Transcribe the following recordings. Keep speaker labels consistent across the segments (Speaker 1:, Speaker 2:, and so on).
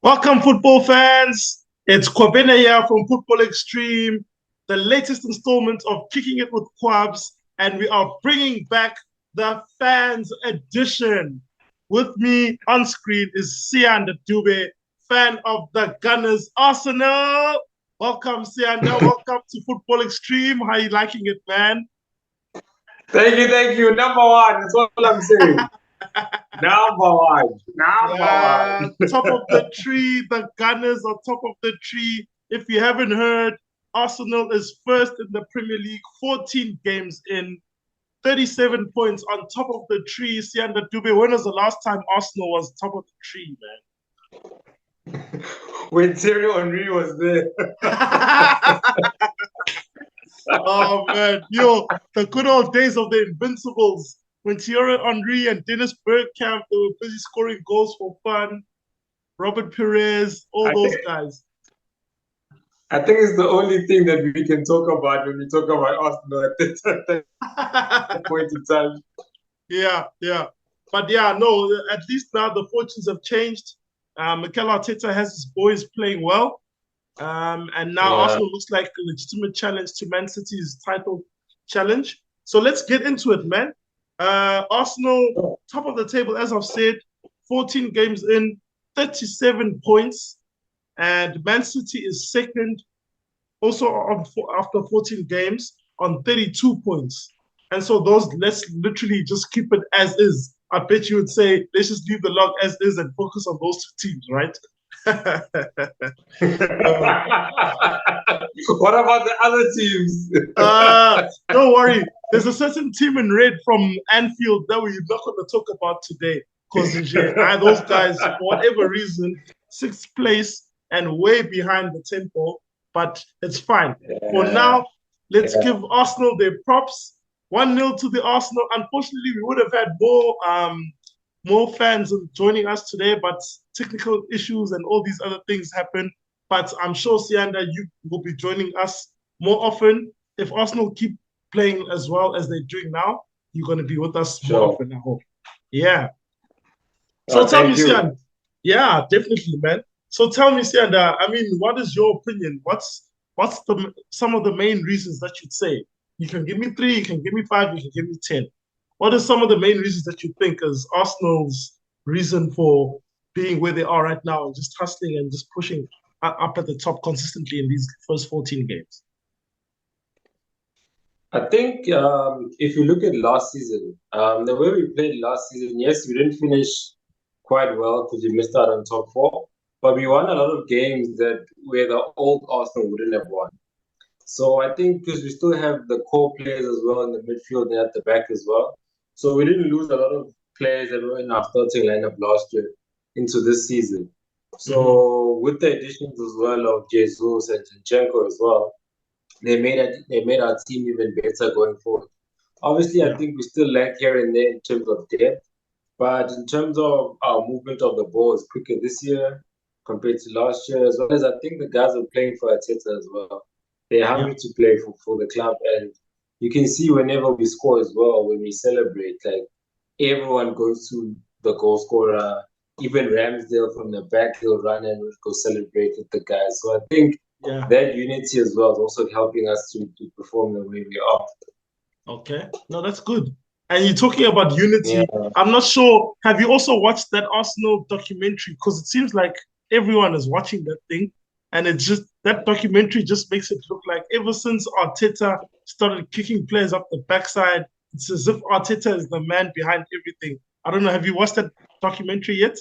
Speaker 1: Welcome, football fans. It's Kwabena here from Football Extreme, the latest installment of Kicking It with Kwabs, and we are bringing back the fans edition. With me on screen is Siyanda Dube, fan of the Gunners Arsenal. Welcome, Siyanda. Welcome to Football Extreme. How are you liking it, man?
Speaker 2: Thank you. Number one. That's all I'm saying. Number one. Number
Speaker 1: Yeah,
Speaker 2: one.
Speaker 1: top of the tree. The Gunners are top of the tree. If you haven't heard, Arsenal is first in the Premier League, 14 games in, 37 points on top of the tree. Siyanda Dube, when was the last time Arsenal was top of the tree,
Speaker 2: When Thierry Henry was there.
Speaker 1: man? Oh, man. Yo, the good old days of the Invincibles when Thierry Henry and Dennis Bergkamp, they were busy scoring goals for fun. Robert Perez, all
Speaker 2: I
Speaker 1: those
Speaker 2: think
Speaker 1: guys.
Speaker 2: I think it's the only thing that we can talk about when we talk about Arsenal at that point in time.
Speaker 1: Yeah. But yeah, no, at least now the fortunes have changed. Mikel Arteta has his boys playing well. And now
Speaker 2: Yeah.
Speaker 1: Arsenal looks like a legitimate challenge to Man City's title challenge. So let's get into it, man. Arsenal, top of the table, as I've said, 14 games in, 37 points. And Man City is second, also after 14 games, on 32 points. And so let's literally just keep it as is. I bet you would say, let's just leave the log as is and focus on those two teams, right? uh,
Speaker 2: What about the other teams?
Speaker 1: don't worry. There's a certain team in red from Anfield that we're not going to talk about today because those guys, for whatever reason, sixth place and way behind the tempo, but it's fine. For
Speaker 2: Yeah.
Speaker 1: now, let's
Speaker 2: Yeah.
Speaker 1: give Arsenal their props. 1-0 to the Arsenal. Unfortunately, we would have had more fans joining us today, but technical issues and all these other things happen. But I'm sure, Siyanda, you will be joining us more often. If Arsenal keep playing as well as they're doing now, you're going to be with us more
Speaker 2: Sure.
Speaker 1: often, I hope. Yeah. So tell me,
Speaker 2: Thank you.
Speaker 1: Siyanda. Yeah, definitely, man. So tell me, Siyanda, I mean, what is your opinion? What's some of the main reasons that you'd say? You can give me three, you can give me five, you can give me 10. What are some of the main reasons that you think is Arsenal's reason for being where they are right now and just hustling and just pushing up at the top consistently in these first 14 games?
Speaker 2: I think if you look at last season, the way we played last season, yes, we didn't finish quite well because we missed out on top four, but we won a lot of games that where the old Arsenal wouldn't have won. So I think because we still have the core players as well in the midfield and at the back as well. So we didn't lose a lot of players that were in our starting lineup last year into this season.
Speaker 1: Mm-hmm.
Speaker 2: So with the additions as well of Jesus and Zinchenko as well, they made our team even better going forward. Obviously, I
Speaker 1: Yeah,
Speaker 2: think we still lack here and there in terms of depth, but in terms of our movement of the ball is quicker this year compared to last year, as well as I think the guys are playing for Arteta as well. They're
Speaker 1: yeah,
Speaker 2: hungry to play for the club, and you can see whenever we score as well, when we celebrate, like everyone goes to the goal scorer. Even Ramsdale from the back, he'll run and go celebrate with the guys. So I think
Speaker 1: yeah.
Speaker 2: that unity as well is also helping us to perform the way we are.
Speaker 1: Okay. No, that's good. And you're talking about
Speaker 2: Yeah.
Speaker 1: unity. I'm not sure. Have you also watched that Arsenal documentary? Because it seems like everyone is watching that thing. And it's just that documentary just makes it look like ever since Arteta started kicking players up the backside, it's as if Arteta is the man behind everything. I don't know. Have you watched that documentary yet?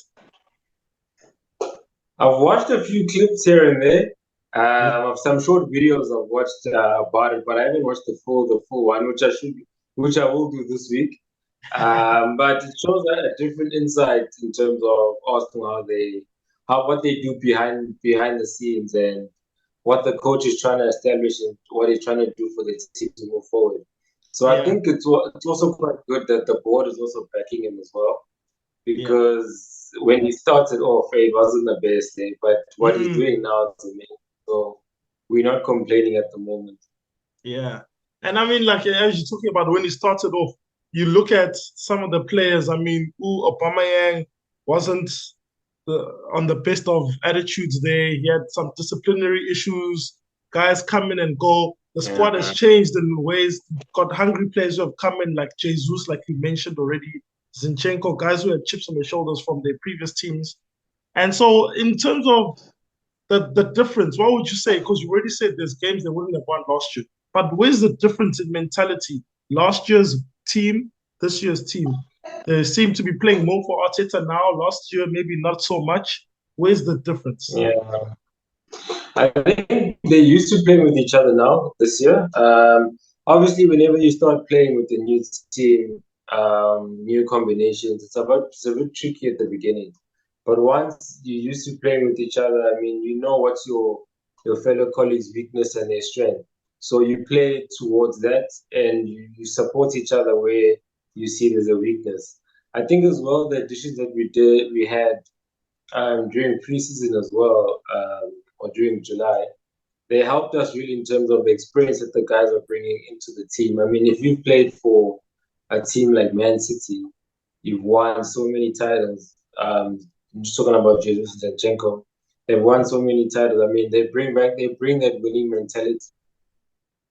Speaker 2: I've watched a few clips here and there,
Speaker 1: Yeah.
Speaker 2: of some short videos I've watched about it, but I haven't watched the full one, which I will do this week. But it shows a different insight in terms of Arsenal, what they do behind the scenes and what the coach is trying to establish and what he's trying to do for the team to move forward. So I
Speaker 1: Yeah.
Speaker 2: think it's also quite good that the board is also backing him as well
Speaker 1: Yeah.
Speaker 2: because when he started off, it wasn't the best, but what he's
Speaker 1: Mm,
Speaker 2: doing now is amazing. So we're not complaining at the moment.
Speaker 1: yeah. And I mean, like as you're talking about when he started off, you look at some of the players. I mean, Aubameyang wasn't on the best of attitudes there. He had some disciplinary issues. Guys come in and go. The squad has changed in ways. Got hungry players who have come in, like Jesus, like you mentioned already, Zinchenko, guys who had chips on their shoulders from their previous teams. And so, in terms of the difference, what would you say? Because you already said there's games they wouldn't have won last year. But where's the difference in mentality? Last year's team, this year's team. They seem to be playing more for Arteta now. Last year, maybe not so much. Where's the difference?
Speaker 2: Yeah. I think they used to play with each other now this year. Obviously, whenever you start playing with a new team, new combinations, it's a bit tricky at the beginning. But once you used to playing with each other, I mean, you know what's your fellow colleagues' weakness and their strength. So you play towards that, and you support each other where you see there's a weakness. I think as well the additions that we had during preseason as well, or during July, they helped us really in terms of the experience that the guys are bringing into the team. I mean, if you've played for a team like Man City, you've won so many titles. I'm just talking about Jesus and Zinchenko. They've won so many titles. I mean, they bring that winning mentality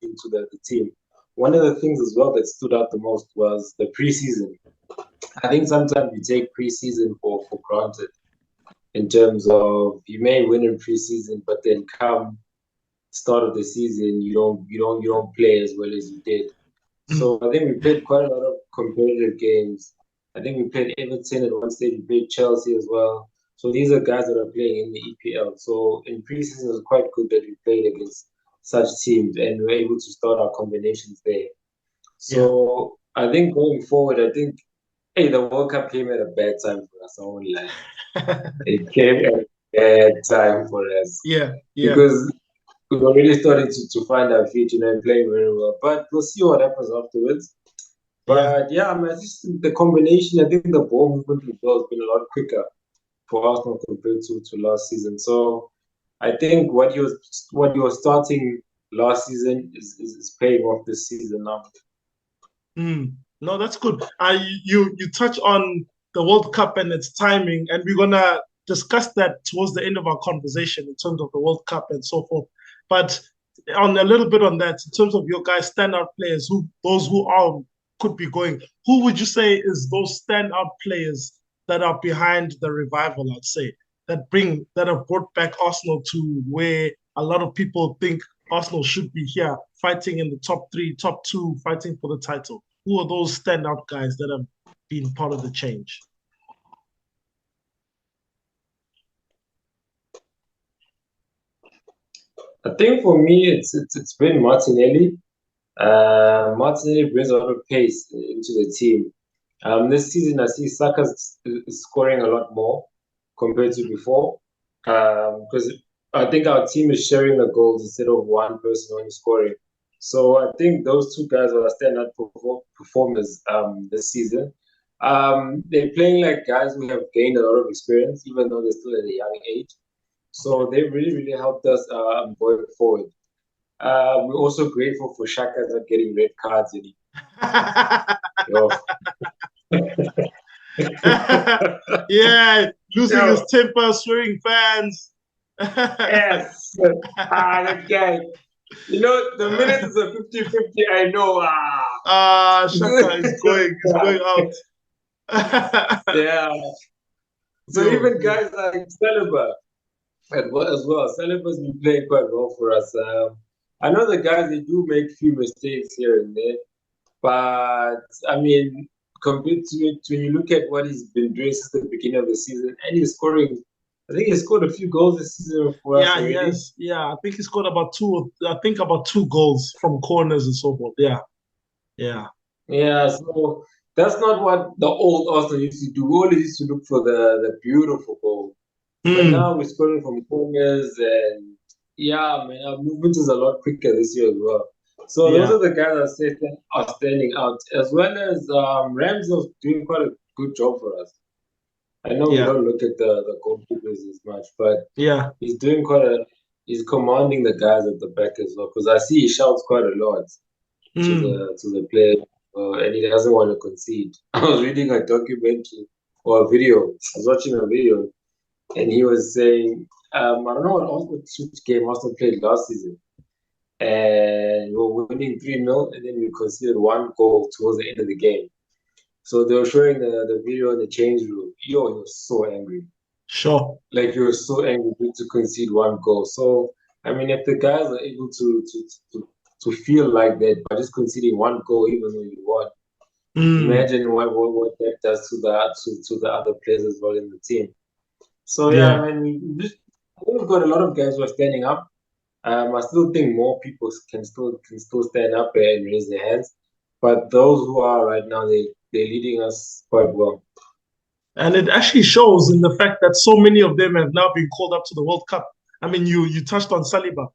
Speaker 2: into the team. One of the things as well that stood out the most was the preseason. I think sometimes we take preseason for granted in terms of you may win in preseason, but then come start of the season, you don't play as well as you did. So I think we played quite a lot of competitive games. I think we played Everton at one stage, we played Chelsea as well. So these are guys that are playing in the EPL. So in preseason, it was quite good that we played against such teams and we were able to start our combinations there. So I think going forward, I think, hey, the World Cup came at a bad time for us. I won't lie. It came at a bad time for us.
Speaker 1: Yeah.
Speaker 2: Because we were really starting to find our feet, and playing very well. But we'll see what happens afterwards. But yeah, I mean, just the combination, I think the ball movement as well has been a lot quicker for Arsenal compared to last season. So I think what you were starting last season is paying off this season now.
Speaker 1: No, that's good. You touch on the World Cup and its timing, and we're gonna discuss that towards the end of our conversation in terms of the World Cup and so forth. But on a little bit on that, in terms of your guys' standout players, those who are could be going, who would you say is those standout players that are behind the revival? I'd say that have brought back Arsenal to where a lot of people think Arsenal should be here, fighting in the top three, top two, fighting for the title. Who are those standout guys that have been part of the change?
Speaker 2: I think for me, it's been Martinelli. Martinelli brings a lot of pace into the team. This season, I see Saka is scoring a lot more compared to before. Because I think our team is sharing the goals instead of one person only scoring. So I think those two guys are standout performers this season. They're playing like guys who have gained a lot of experience, even though they're still at a young age. So they really, really helped us going forward. We're also grateful for Shaka not getting red cards.
Speaker 1: Yeah, losing his temper, swearing fans.
Speaker 2: Yes. That guy. The minute it's a 50-50, I know.
Speaker 1: Shaka is going out.
Speaker 2: Yeah. So even guys like Saliba as well. Saliba's been playing quite well for us. I know the guys, they do make few mistakes here and there, but I mean, compared to it, when you look at what he's been doing since the beginning of the season, and he's scoring, I think he scored a few goals this season for us already.
Speaker 1: Yes. Yeah, I think he scored about two goals from corners and so forth.
Speaker 2: Yeah, so that's not what the old Arsenal used to do. We always used to look for the beautiful goal. But now we're scoring from corners, and yeah, man, our movement is a lot quicker this year as well. So those are the guys I say are standing out, as well as Ramsdale's doing quite a good job for us. I know we don't look at the goalkeepers as much, but he's doing he's commanding the guys at the back as well. Because I see he shouts quite a lot to the player, and he doesn't want to concede. I was reading a documentary or a video. I was watching a video. and he was saying, I don't know which game Arsenal played last season, and we were winning 3-0, and then we conceded one goal towards the end of the game. So they were showing the video in the change room. Yo, he was so angry.
Speaker 1: Sure.
Speaker 2: Like he was so angry to concede one goal. So I mean, if the guys are able to feel like that by just conceding one goal, even though you won, imagine what that does to the other players as well in the team. So yeah,
Speaker 1: Yeah.
Speaker 2: I mean, we've got a lot of guys who are standing up. I still think more people can still stand up and raise their hands, but those who are right now, they're leading us quite well.
Speaker 1: And it actually shows in the fact that so many of them have now been called up to the World Cup. I mean, you touched on Saliba.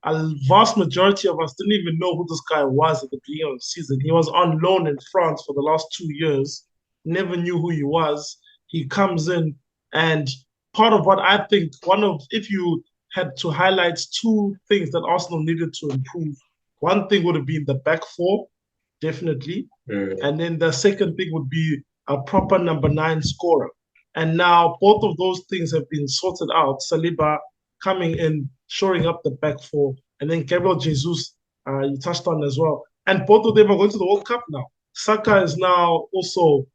Speaker 1: A vast majority of us didn't even know who this guy was at the beginning of the season. He was on loan in France for the last 2 years, never knew who he was. He comes in, and part of what I think, if you had to highlight two things that Arsenal needed to improve, one thing would have been the back four, definitely. And then the second thing would be a proper number nine scorer. And now both of those things have been sorted out. Saliba coming in, shoring up the back four, and then Gabriel Jesus, you touched on as well. And both of them are going to the World Cup now. Saka is now also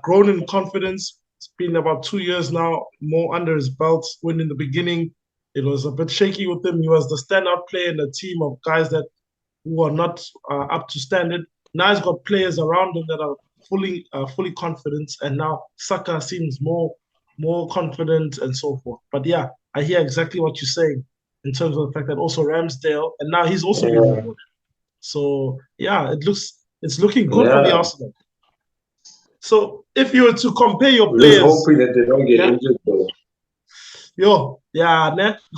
Speaker 1: grown in confidence. It's been about 2 years now, more under his belt. When in the beginning, it was a bit shaky with him. He was the standout player in a team of guys that who are not up to standard. Now he's got players around him that are fully confident, and now Saka seems more confident and so forth. But yeah, I hear exactly what you're saying in terms of the fact that also Ramsdale, and now he's also been rewarded. So yeah, it's looking good for the Arsenal. So if you were to compare your players,
Speaker 2: just hoping that they don't get injured though.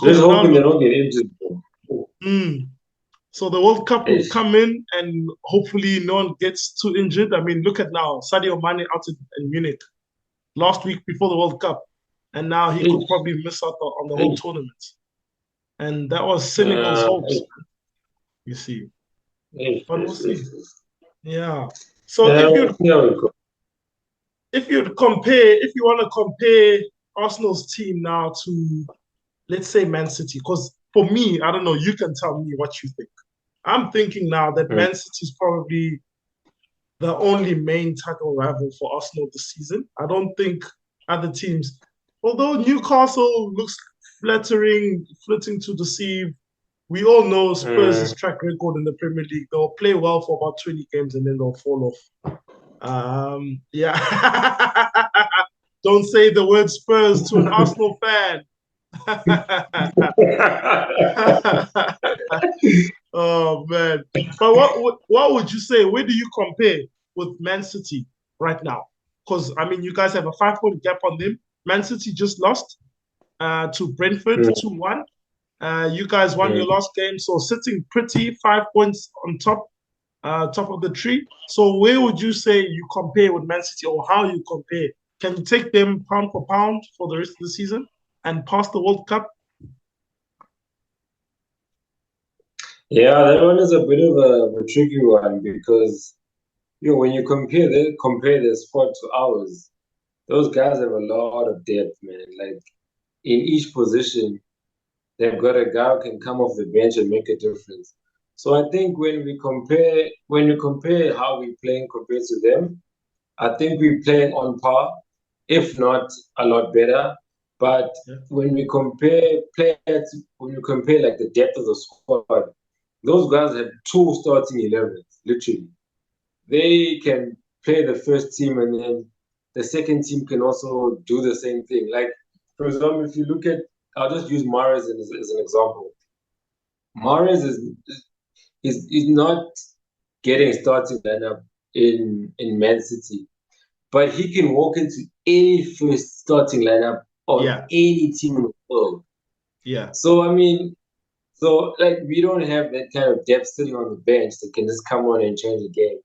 Speaker 1: Just
Speaker 2: hoping they don't get injured.
Speaker 1: So the World Cup will come in, and hopefully no one gets too injured. I mean, look at now, Sadio Mane out in Munich last week before the World Cup, and now he could probably miss out on the whole tournament. And that was Senegal's hopes, you see. But we'll see. Yeah. So if you want to compare Arsenal's team now to, let's say, Man City, because for me, I don't know, you can tell me what you think. I'm thinking now that Man City is probably the only main title rival for Arsenal this season. I don't think other teams, although Newcastle looks flirting to deceive, we all know Spurs' track record in the Premier League. They'll play well for about 20 games and then they'll fall off. Yeah. Don't say the word Spurs to an Arsenal fan. Oh man! But what would you say? Where do you compare with Man City right now? Because I mean, you guys have a 5-point gap on them. Man City just lost to Brentford 2-1. You guys won your last game, so sitting pretty, 5 points on top of the tree. So where would you say you compare with Man City, or how you compare? Can you take them pound for pound for the rest of the season and pass the World Cup?
Speaker 2: Yeah, that one is a bit of a tricky one because when you compare their squad to ours, those guys have a lot of depth, man. Like in each position, they've got a guy who can come off the bench and make a difference. So I think when you compare how we're playing compared to them, I think we're playing on par, if not a lot better. But when we compare like the depth of the squad, those guys have 2 starting 11s, literally. They can play the first team, and then the second team can also do the same thing. Like, for example, if you look at, I'll just use Mahrez as an example. Mahrez is not getting starting lineup in Man City, but he can walk into any first starting lineup on any team in the world.
Speaker 1: Yeah.
Speaker 2: So I mean, like we don't have that kind of depth sitting on the bench that can just come on and change the game.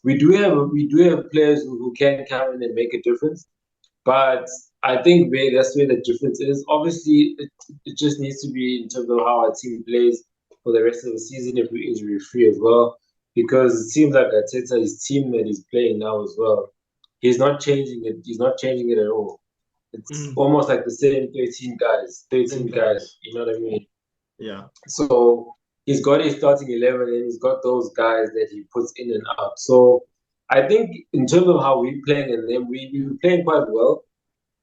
Speaker 2: We do have players who can come in and make a difference, but I think that's where the difference is. Obviously, it just needs to be in terms of how our team plays for the rest of the season if we're injury free as well, because it seems like Arteta, his team that he's playing now as well, he's not changing it. He's not changing it at all. It's almost like the same 13 guys, 13 guys. You know what I mean?
Speaker 1: Yeah.
Speaker 2: So he's got his starting 11 and he's got those guys that he puts in and out. So I think in terms of how we're playing and them, we're playing quite well.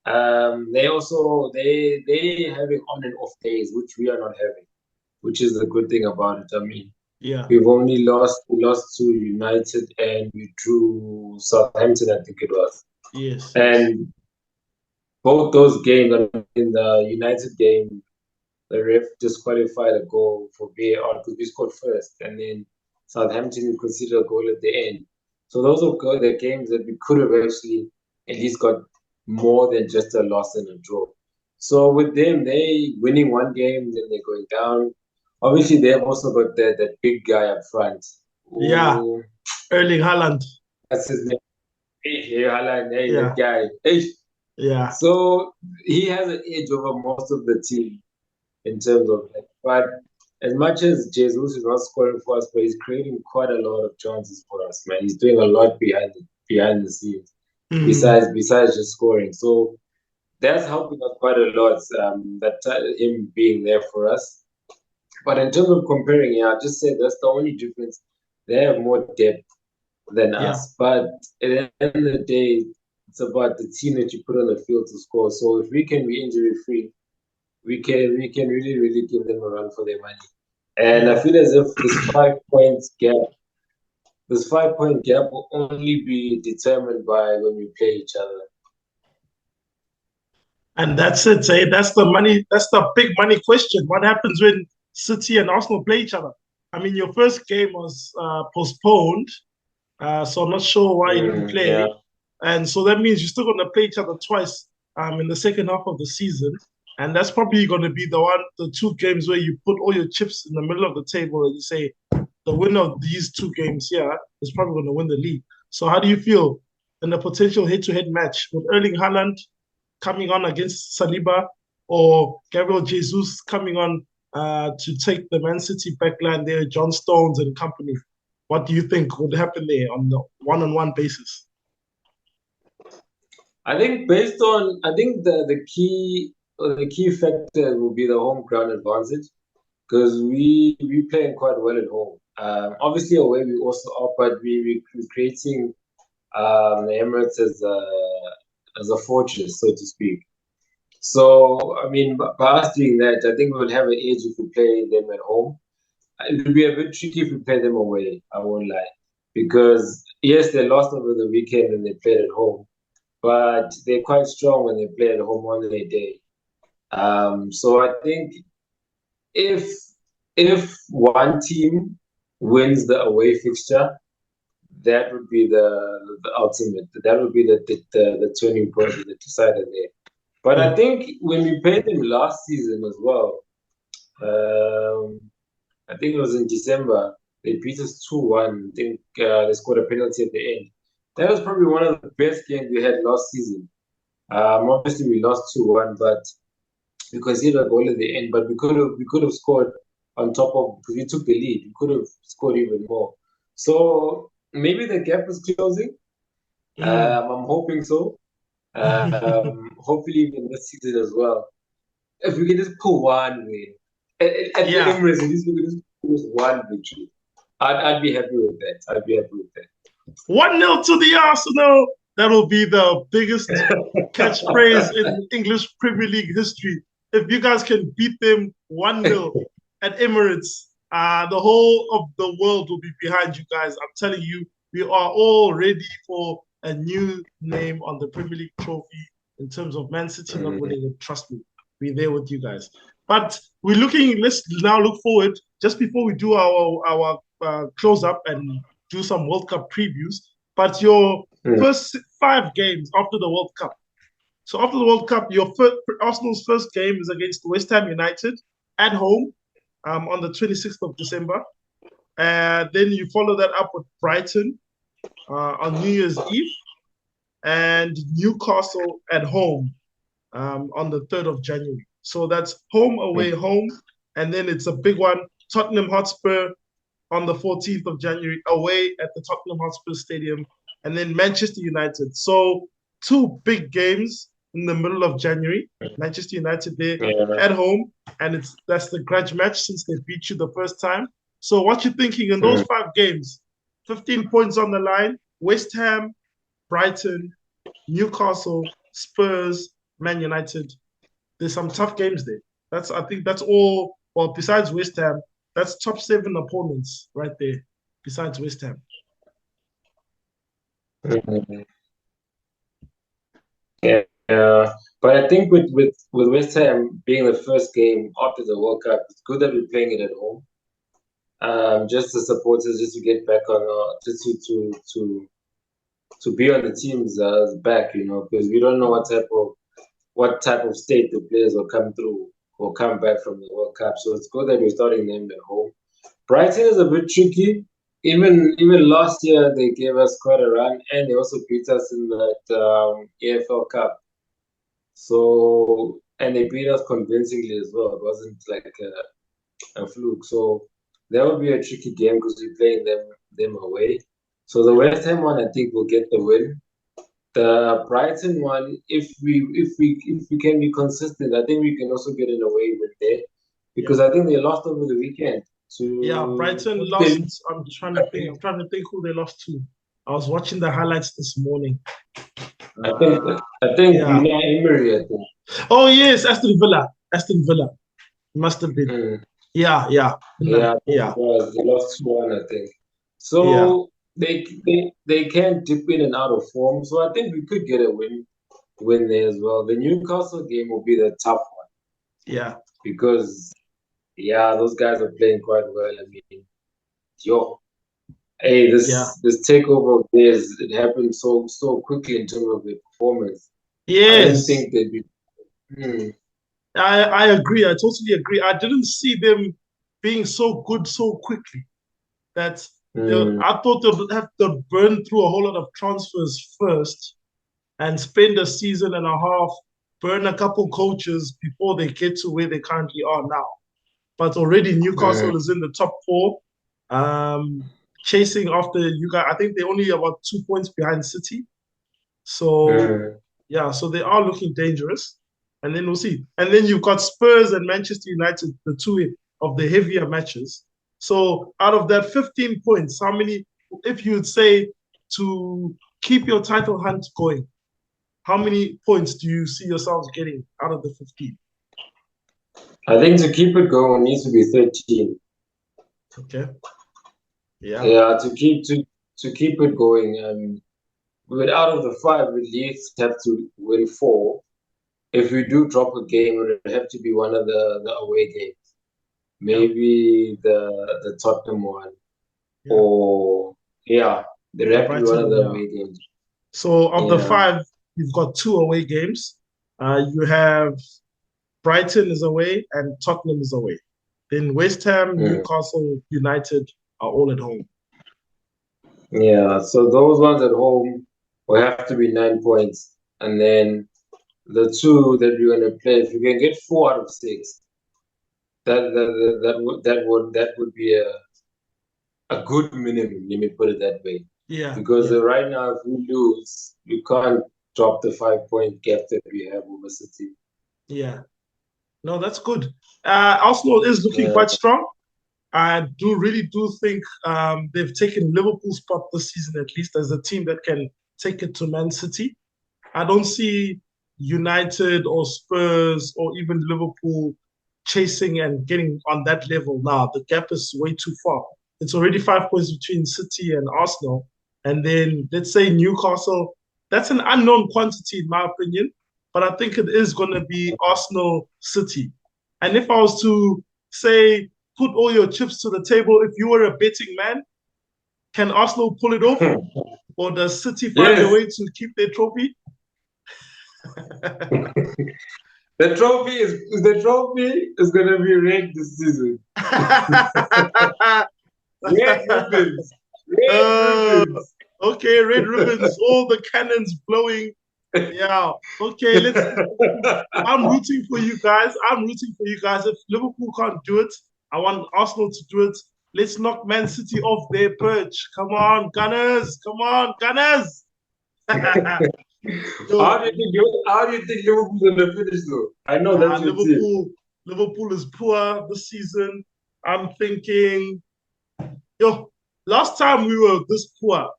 Speaker 2: They having on and off days, which we are not having, which is the good thing about it. I mean,
Speaker 1: yeah,
Speaker 2: we've only lost to United and we drew Southampton, I think it was.
Speaker 1: Yes.
Speaker 2: And both those games, in the United game, the ref disqualified a goal for VAR because we scored first, and then Southampton considered a goal at the end. So those are the games that we could have actually at least got more than just a loss and a draw. So with them, they winning one game, then they're going down. Obviously, they have also got that big guy up front.
Speaker 1: Yeah.
Speaker 2: Ooh,
Speaker 1: Erling Haaland.
Speaker 2: that's his name. Hey, Haaland, hey,
Speaker 1: Yeah.
Speaker 2: that guy. Hey.
Speaker 1: Yeah.
Speaker 2: So he has an edge over most of the team in terms of that. But as much as Jesus is not scoring for us, but he's creating quite a lot of chances for us, man. He's doing a lot behind the scenes besides just scoring. So that's helping us quite a lot. Him being there for us. But in terms of comparing, yeah, I just said that's the only difference. They have more depth than
Speaker 1: Yeah.
Speaker 2: us. But at the end of the day, it's about the team that you put on the field to score. So if we can be injury free, we can really give them a run for their money. And I feel as if this 5 point gap will only be determined by when we play each other.
Speaker 1: And that's it, eh? That's the money, that's the big money question. What happens when City and Arsenal play each other? I mean, your first game was postponed, so I'm not sure why you didn't play.
Speaker 2: Yeah.
Speaker 1: And so that means you're still going to play each other twice in the second half of the season. And that's probably going to be the two games where you put all your chips in the middle of the table and you say, the winner of these two games here is probably going to win the league. So how do you feel in a potential head-to-head match with Erling Haaland coming on against Saliba or Gabriel Jesus coming on to take the Man City backline there, John Stones and company? What do you think would happen there on the one-on-one basis?
Speaker 2: I think the key factor will be the home ground advantage because we playing quite well at home. Obviously away we also are, but we're creating the Emirates as a fortress, so to speak. So I mean, by us doing that, I think we'll have an edge if we play them at home. It will be a bit tricky if we play them away. I won't lie, because yes, they lost over the weekend and they played at home, but they're quite strong when they play at home on their day. So I think if one team wins the away fixture, that would be the ultimate. That would be the turning point, the decider there. But I think when we played them last season as well, um, I think it was in December, they beat us 2-1. I think they scored a penalty at the end. That was probably one of the best games we had last season. Obviously we lost 2-1, but because he had a goal at the end, but we could have scored on top of because we took the lead. We could have scored even more. So maybe the gap is closing. I'm hoping so. Hopefully even this season as well. If we can just pull one win at the Emirates, at least we can just pull one victory. I'd be happy with that. I'd be happy with that.
Speaker 1: 1-0 to the Arsenal. That'll be the biggest catchphrase in English Premier League history. If you guys can beat them 1-0 at Emirates, the whole of the world will be behind you guys. I'm telling you, we are all ready for a new name on the Premier League trophy in terms of Man City not winning it. Trust me, we're there with you guys. But let's now look forward, just before we do our close up and do some World Cup previews, but your first 5 games after the World Cup. So after the World Cup, Arsenal's first game is against West Ham United at home on the 26th of December. And then you follow that up with Brighton on New Year's Eve and Newcastle at home on the 3rd of January. So that's home, away, home. And then it's a big one, Tottenham Hotspur on the 14th of January, away at the Tottenham Hotspur Stadium, and then Manchester United. So 2 big games in the middle of January. Manchester United there
Speaker 2: Yeah.
Speaker 1: at home, and that's the grudge match since they beat you the first time. So what you thinking in those 5 games? 15 points on the line. West Ham, Brighton, Newcastle, Spurs, Man United. There's some tough games there. I think that's all. Well, besides West Ham, that's top 7 opponents right there. Besides West Ham.
Speaker 2: Yeah. But I think with West Ham being the first game after the World Cup, it's good that we're playing it at home. Just the supporters, just to get back on, just to be on the team's back, because we don't know what type of state the players will come through or come back from the World Cup. So it's good that we're starting them at home. Brighton is a bit tricky. Even last year they gave us quite a run, and they also beat us in that AFL Cup. So and they beat us convincingly as well. It wasn't like a fluke. So that would be a tricky game because we're playing them away. So the West Ham one, I think, will get the win. The Brighton one, if we can be consistent, I think we can also get an away win there because I think they lost over the weekend.
Speaker 1: Brighton lost. I'm trying to think who they lost to. I was watching the highlights this morning.
Speaker 2: I think Emery, I think.
Speaker 1: Oh yes, Aston Villa. Must have been. Yeah.
Speaker 2: They lost 2-1, I think. So they can dip in and out of form. So I think we could get a win there as well. The Newcastle game will be the tough one.
Speaker 1: Yeah.
Speaker 2: Because those guys are playing quite well. I mean, this takeover of theirs, it happened so quickly in terms of their performance.
Speaker 1: Yes.
Speaker 2: I didn't think they'd be.
Speaker 1: I agree. I totally agree. I didn't see them being so good so quickly. I thought they'd have to burn through a whole lot of transfers first and spend a season and a half, burn a couple coaches before they get to where they currently are now. But already Newcastle is in the top 4, chasing after you guys. I think they're only about 2 points behind City. So, so they are looking dangerous. And then we'll see. And then you've got Spurs and Manchester United, the 2 of the heavier matches. So out of that 15 points, how many, if you'd say to keep your title hunt going, how many points do you see yourselves getting out of the 15?
Speaker 2: I think to keep it going, it needs to be 13.
Speaker 1: Okay.
Speaker 2: Yeah, to keep it going, out of the 5, we at least have to win 4. If we do drop a game, it would have to be one of the away games. Maybe the Tottenham one. Or there have to be one of the away games.
Speaker 1: So of the 5, you've got 2 away games. You have Brighton is away and Tottenham is away. Then West Ham, Newcastle, United are all at home.
Speaker 2: Yeah, so those ones at home will have to be 9 points. And then the 2 that we're going to play, if you can get 4 out of 6, that would be a good minimum. Let me put it that way.
Speaker 1: Yeah.
Speaker 2: Because right now, if we lose, we can't drop the 5-point gap that we have over City.
Speaker 1: Yeah. No, that's good. Arsenal is looking quite strong. I really do think they've taken Liverpool's spot this season, at least as a team that can take it to Man City. I don't see United or Spurs or even Liverpool chasing and getting on that level now. The gap is way too far. It's already 5 points between City and Arsenal. And then let's say Newcastle, that's an unknown quantity in my opinion, but I think it is going to be Arsenal City. And if I was to say, put all your chips to the table, if you were a betting man, can Arsenal pull it off? Or does City find a way to keep their trophy?
Speaker 2: The trophy is going to be red this season. Red ribbons. Ribbons.
Speaker 1: Okay, red ribbons, all the cannons blowing. Yeah. Okay, I'm rooting for you guys. If Liverpool can't do it, I want Arsenal to do it. Let's knock Man City off their perch. Come on, Gunners. Yo,
Speaker 2: How do you think Liverpool's gonna finish though? I know that's your team.
Speaker 1: Liverpool is poor this season. I'm thinking, yo, last time we were this poor,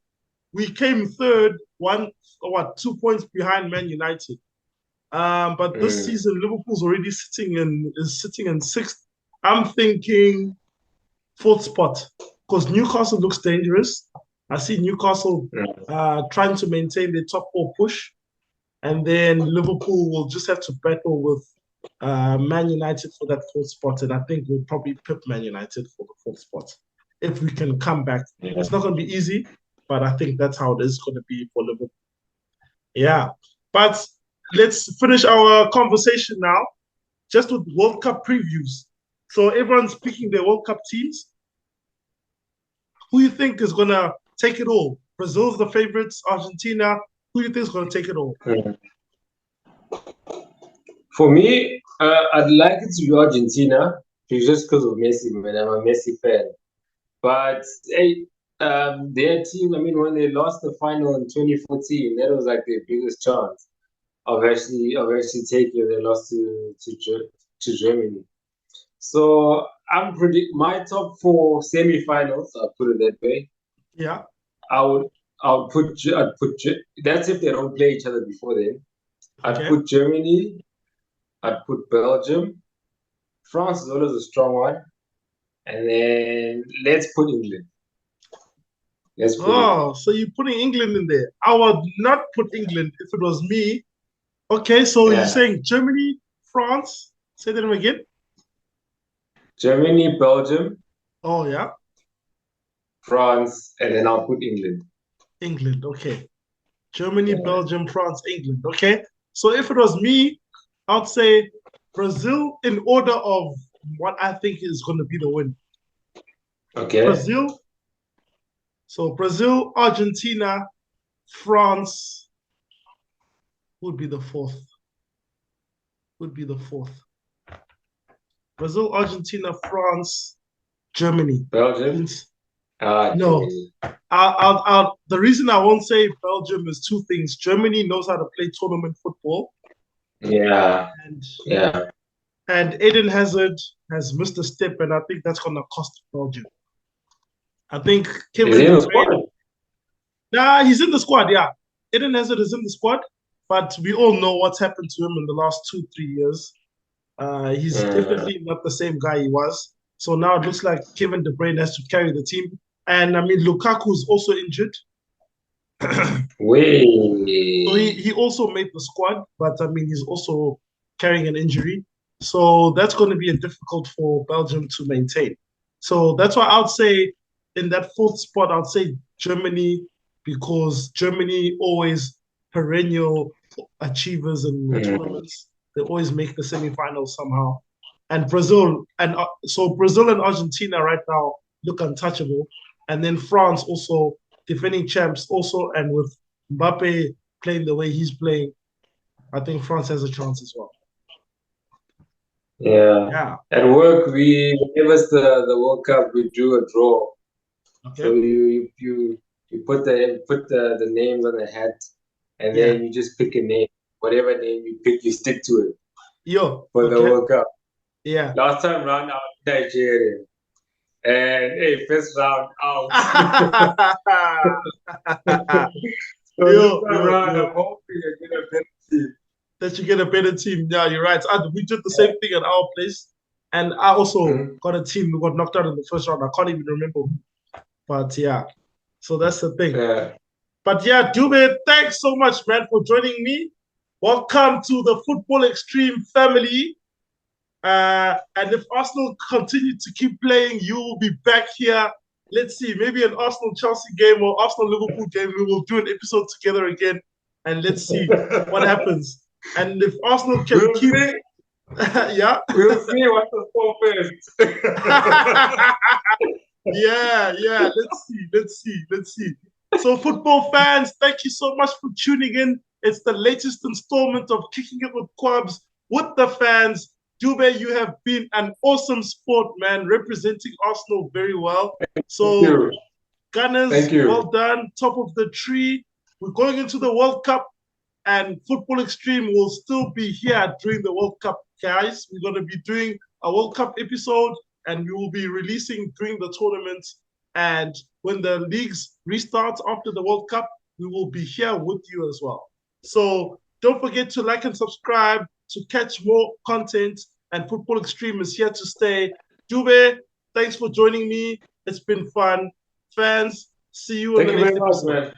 Speaker 1: we came third, 2 points behind Man United. But this
Speaker 2: Mm.
Speaker 1: season, Liverpool's already sitting in sixth. I'm thinking fourth spot because Newcastle looks dangerous. I see Newcastle
Speaker 2: Mm.
Speaker 1: trying to maintain their top four push, and then Liverpool will just have to battle with Man United for that fourth spot, and I think we'll probably pip Man United for the fourth spot if we can come back.
Speaker 2: Yeah.
Speaker 1: It's not going to be easy, but I think that's how it is going to be for Liverpool. Yeah, but let's finish our conversation now, just with World Cup previews. So everyone's picking their World Cup teams. Who do you think is going to take it all? Brazil's the favorites, Argentina. Who do you think is going to take it all?
Speaker 2: Mm. For me, I'd like it to be Argentina, just because of Messi, man. I'm a Messi fan. But hey, their team, I mean, when they lost the final in 2014, that was like their biggest chance of actually taking it. They lost to Germany. So my top four semi-finals. I'll put it that way.
Speaker 1: Yeah.
Speaker 2: I would that's if they don't play each other before then. I'd
Speaker 1: Okay.
Speaker 2: put Germany. I'd put Belgium. France is always a strong one. And then let's put England.
Speaker 1: So you're putting England in there. I would not put England if it was me. Okay, so you're saying Germany, France. Say that again.
Speaker 2: Germany, Belgium,
Speaker 1: Oh, yeah.
Speaker 2: France, and then I'll put England.
Speaker 1: England, okay. Germany, Belgium, France, England. Okay. So if it was me, I'd say Brazil in order of what I think is going to be the win.
Speaker 2: Okay.
Speaker 1: Brazil. So Brazil, Argentina, France would be the fourth. Brazil, Argentina, France, Germany.
Speaker 2: Belgium.
Speaker 1: No. The reason I won't say Belgium is two things. Germany knows how to play tournament football.
Speaker 2: Yeah.
Speaker 1: And Eden Hazard has missed a step, and I think that's going to cost Belgium. I think Kevin.
Speaker 2: Is he in the squad?
Speaker 1: Nah, he's in the squad, yeah. Eden Hazard is in the squad, but we all know what's happened to him in the last 2-3 years. He's definitely not the same guy he was. So now it looks like Kevin De Bruyne has to carry the team. And I mean, Lukaku is also injured.
Speaker 2: Wait.
Speaker 1: So he also made the squad, but I mean, he's also carrying an injury. So that's going to be difficult for Belgium to maintain. So that's why I'd say in that fourth spot, I'd say Germany, because Germany always perennial achievers in the tournaments. They always make the semifinals somehow. And Brazil, so Brazil and Argentina right now look untouchable. And then France also defending champs also, and with Mbappe playing the way he's playing, I think France has a chance as well.
Speaker 2: Yeah. At work, whenever it's the World Cup, we drew a draw. Okay. So you put the names on the hat, and then you just pick a name. Whatever name you pick, you stick to it. For the World Cup.
Speaker 1: Yeah.
Speaker 2: Last time round out Nigeria. And hey, first round out. So this time round, I'm hoping I get a better team.
Speaker 1: That you get a better team. Yeah, you're right. We did the same thing at our place. And I also got a team who got knocked out in the first round. I can't even remember. But yeah, so that's the thing. But yeah, Dube, thanks so much, man, for joining me. Welcome to the Football Extreme family. And if Arsenal continue to keep playing, you will be back here. Let's see, maybe an Arsenal-Chelsea game or Arsenal-Liverpool game. We will do an episode together again, and let's see what happens. And if Arsenal can keep... yeah?
Speaker 2: We'll see what the score is.
Speaker 1: Yeah. Let's see. So, football fans, thank you so much for tuning in. It's the latest installment of Kicking It with Kwabs with the fans. Dube, you have been an awesome sport, man, representing Arsenal very well. So, Gunners, well done. Top of the tree. We're going into the World Cup, And Football Extreme will still be here during the World Cup, guys. We're going to be doing a World Cup episode, and we will be releasing during the tournament. And when the leagues restart after the World Cup, we will be here with you as well. So don't forget to like and subscribe to catch more content. And Football Extreme is here to stay. Dube, thanks for joining me. It's been fun. Fans, see you in the next episode.
Speaker 2: Thank you very much, man.